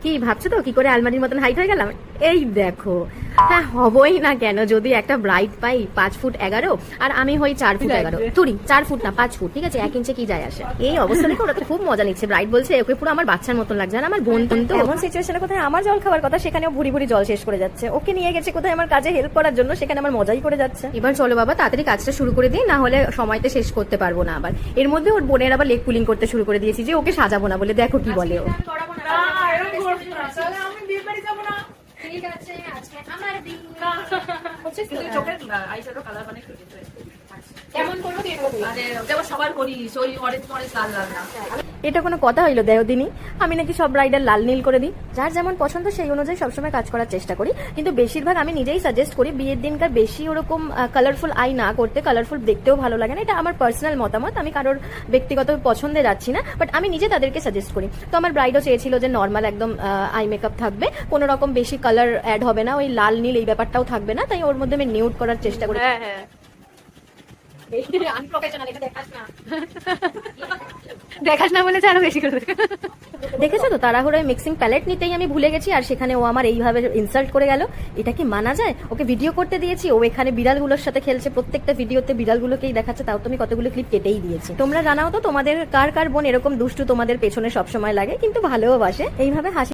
কি ভাবছো তো কি করে আলমারির মতন হাইট হয়ে গেলাম? এই দেখো, হ্যাঁ হবই না কেন, যদি একটা ব্রাইড পাই 5'11" আর আমি হই 4'11", তুরি 4 ফুট না 5 ফুট, ঠিক আছে 1 ইঞ্চে কি যায় আসে। এই অবস্থা দেখে ওরা তো খুব মজা নিচ্ছে। ব্রাইড বলছে ওকে পুরো আমার বাচ্চার মতন লাগছে। আর আমার বোন তো এমন সিচুয়েশনে কোথায় আমার জল খাওয়ার কথা, সেখানেও ভুরি ভুরি জল শেষ করে যাচ্ছে। ওকে নিয়ে গেছে কোথায় আমার কাজে হেল্প করার জন্য, সেখানে আমার মজাই করে যাচ্ছে। এবার চলো বাবা তাড়াতাড়ি কাজটা শুরু করে দিই, না হলে সময়তে শেষ করতে পারবো না। আবার এর মধ্যে ওর বোনের আবার লেগ পুলিং করতে শুরু করে দিয়েছি যে ওকে সাজাবো না বলে। দেখো কি বলে ও। ঠিক আছে, আজকে আমার দিন। চোখের আইশ্যাডো কালার মানে কেমন করবো দিয়ে দেবো। যেমন সবার করিস ওই অরেঞ্জ অরেঞ্জ লাল লাল না। এটা কোনো কথা হইলো দেহদিনী? আমি নাকি সব ব্রাইডাল লাল নীল করে দিই। যার যেমন পছন্দ সেই অনুযায়ী সবসময় কাজ করার চেষ্টা করি, কিন্তু বেশিরভাগ আমি নিজেই সাজেস্ট করি বিয়ের দিনকার বেশি ওরকম কালারফুল আই না করতে। কালারফুল দেখতেও ভালো লাগে না, এটা আমার পার্সোনাল মতামত, আমি কারোর ব্যক্তিগত পছন্দে যাচ্ছি না, বাট আমি নিজে তাদেরকে সাজেস্ট করি। তো আমার ব্রাইডও চেয়েছিল যে নর্মাল একদম আই মেকআপ থাকবে, কোনো রকম বেশি কালার অ্যাড হবে না, ওই লাল নীল এই ব্যাপারটাও থাকবে না, তাই ওর মধ্যে আমি নিউড করার চেষ্টা করি। হ্যাঁ আনপ্রফেশনাল, এটা দেখাস না। দেখাস না বলেছে আরো বেশি করে। দেখেছো তো তাড়াহুড়োয় মিক্সিং প্যালেট নিতেই আমি ভুলে গেছি, আর সেখানে ও আমার এইভাবে ইনসাল্ট করে গেল। এটা কি মানা যায়? ওকে ভিডিও করতে দিয়েছি, ও এখানে বিড়ালগুলোর সাথে খেলছে, প্রত্যেকটা ভিডিওতে বিড়ালগুলোকেই দেখাচ্ছে, তাও তুমি কতগুলো ক্লিপ কেটেই দিয়েছি। তোমরা জানাও তো তোমাদের কার কার বোন এরকম দুষ্টু তোমাদের পেছনে সবসময় লাগে কিন্তু ভালোবাসে, এইভাবে হাসি